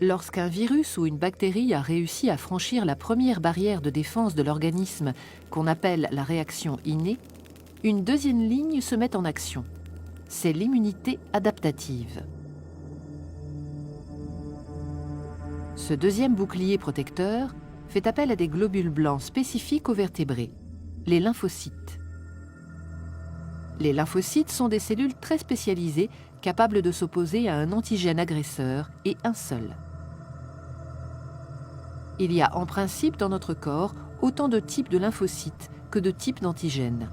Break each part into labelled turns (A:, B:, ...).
A: Lorsqu'un virus ou une bactérie a réussi à franchir la première barrière de défense de l'organisme, qu'on appelle la réaction innée, une deuxième ligne se met en action. C'est l'immunité adaptative. Ce deuxième bouclier protecteur fait appel à des globules blancs spécifiques aux vertébrés, les lymphocytes. Les lymphocytes sont des cellules très spécialisées, capables de s'opposer à un antigène agresseur et un seul. Il y a en principe dans notre corps autant de types de lymphocytes que de types d'antigènes.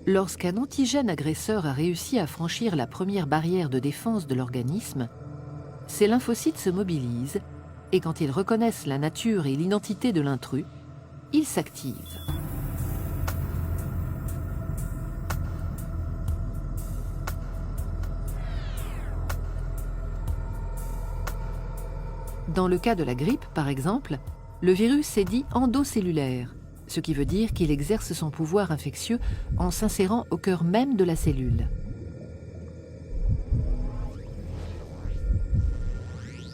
A: Lorsqu'un antigène agresseur a réussi à franchir la première barrière de défense de l'organisme, ces lymphocytes se mobilisent et quand ils reconnaissent la nature et l'identité de l'intrus, ils s'activent. Dans le cas de la grippe, par exemple, le virus est dit endocellulaire, ce qui veut dire qu'il exerce son pouvoir infectieux en s'insérant au cœur même de la cellule.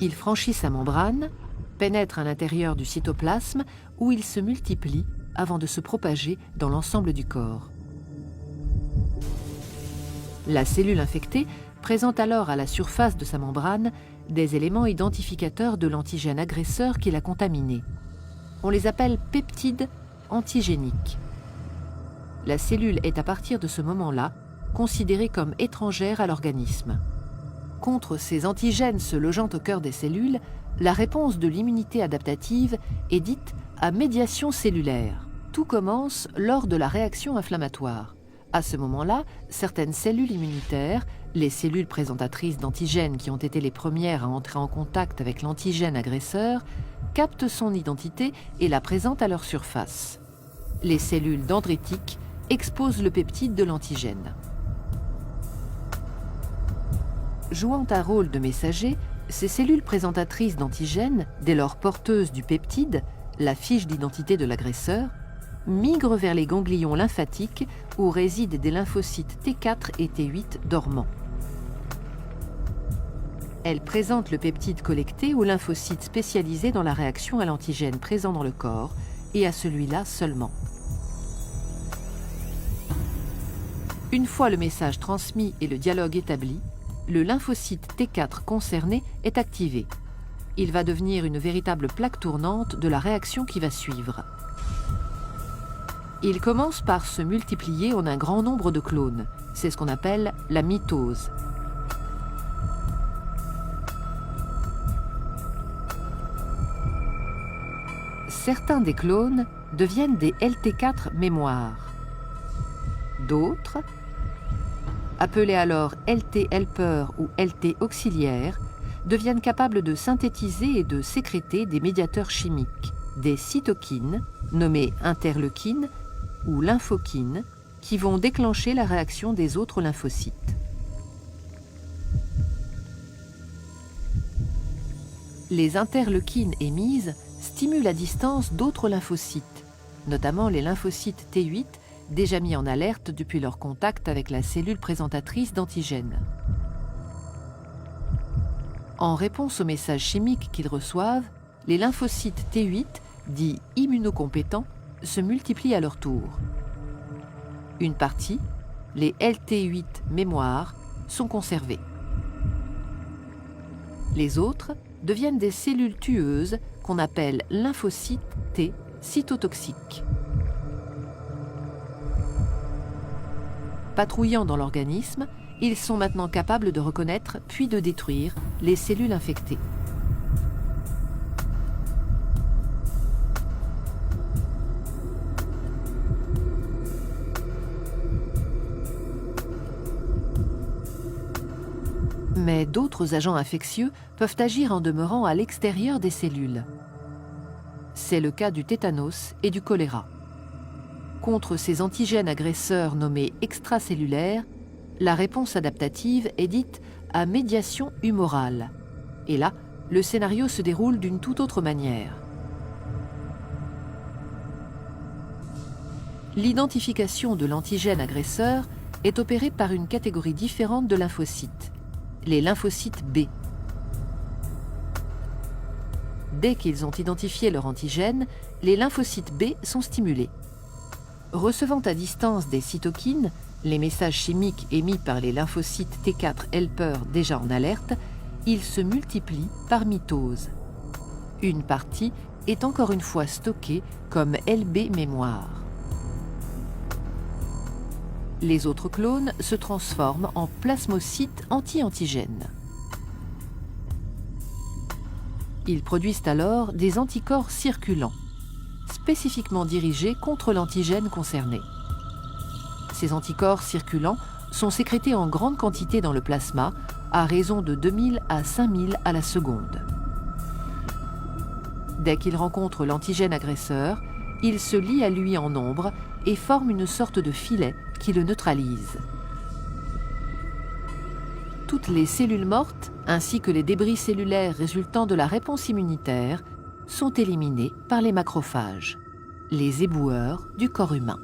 A: Il franchit sa membrane, pénètre à l'intérieur du cytoplasme où il se multiplie avant de se propager dans l'ensemble du corps. La cellule infectée présente alors à la surface de sa membrane des éléments identificateurs de l'antigène agresseur qui l'a contaminé. On les appelle peptides antigéniques. La cellule est à partir de ce moment-là considérée comme étrangère à l'organisme. Contre ces antigènes se logeant au cœur des cellules, la réponse de l'immunité adaptative est dite à médiation cellulaire. Tout commence lors de la réaction inflammatoire. À ce moment-là, certaines cellules immunitaires, les cellules présentatrices d'antigènes qui ont été les premières à entrer en contact avec l'antigène agresseur, captent son identité et la présentent à leur surface. Les cellules dendritiques exposent le peptide de l'antigène. Jouant un rôle de messager, ces cellules présentatrices d'antigènes, dès lors porteuses du peptide, la fiche d'identité de l'agresseur, migrent vers les ganglions lymphatiques où résident des lymphocytes T4 et T8 dormants. Elles présentent le peptide collecté aux lymphocytes spécialisés dans la réaction à l'antigène présent dans le corps et à celui-là seulement. Une fois le message transmis et le dialogue établi, le lymphocyte T4 concerné est activé. Il va devenir une véritable plaque tournante de la réaction qui va suivre. Il commence par se multiplier en un grand nombre de clones. C'est ce qu'on appelle la mitose. Certains des clones deviennent des LT4 mémoires. D'autres, appelés alors LT helper ou LT auxiliaires, deviennent capables de synthétiser et de sécréter des médiateurs chimiques, des cytokines, nommées interleukines, ou lymphokines, qui vont déclencher la réaction des autres lymphocytes. Les interleukines émises stimulent à distance d'autres lymphocytes, notamment les lymphocytes T8, déjà mis en alerte depuis leur contact avec la cellule présentatrice d'antigènes. En réponse aux messages chimiques qu'ils reçoivent, les lymphocytes T8, dits immunocompétents, se multiplient à leur tour. Une partie, les LT8 mémoires, sont conservées. Les autres deviennent des cellules tueuses qu'on appelle lymphocytes T cytotoxiques. Patrouillant dans l'organisme, ils sont maintenant capables de reconnaître puis de détruire les cellules infectées. Mais d'autres agents infectieux peuvent agir en demeurant à l'extérieur des cellules. C'est le cas du tétanos et du choléra. Contre ces antigènes agresseurs nommés extracellulaires, la réponse adaptative est dite à médiation humorale. Et là, le scénario se déroule d'une toute autre manière. L'identification de l'antigène agresseur est opéré par une catégorie différente de lymphocytes, les lymphocytes B. Dès qu'ils ont identifié leur antigène, les lymphocytes B sont stimulés. Recevant à distance des cytokines, les messages chimiques émis par les lymphocytes T4 helper déjà en alerte, ils se multiplient par mitose. Une partie est encore une fois stockée comme LB mémoire. Les autres clones se transforment en plasmocytes anti-antigènes. Ils produisent alors des anticorps circulants, spécifiquement dirigés contre l'antigène concerné. Ces anticorps circulants sont sécrétés en grande quantité dans le plasma, à raison de 2000 à 5000 à la seconde. Dès qu'ils rencontrent l'antigène agresseur, ils se lient à lui en nombre et forment une sorte de filet qui le neutralise. Toutes les cellules mortes, ainsi que les débris cellulaires résultant de la réponse immunitaire, sont éliminés par les macrophages, les éboueurs du corps humain.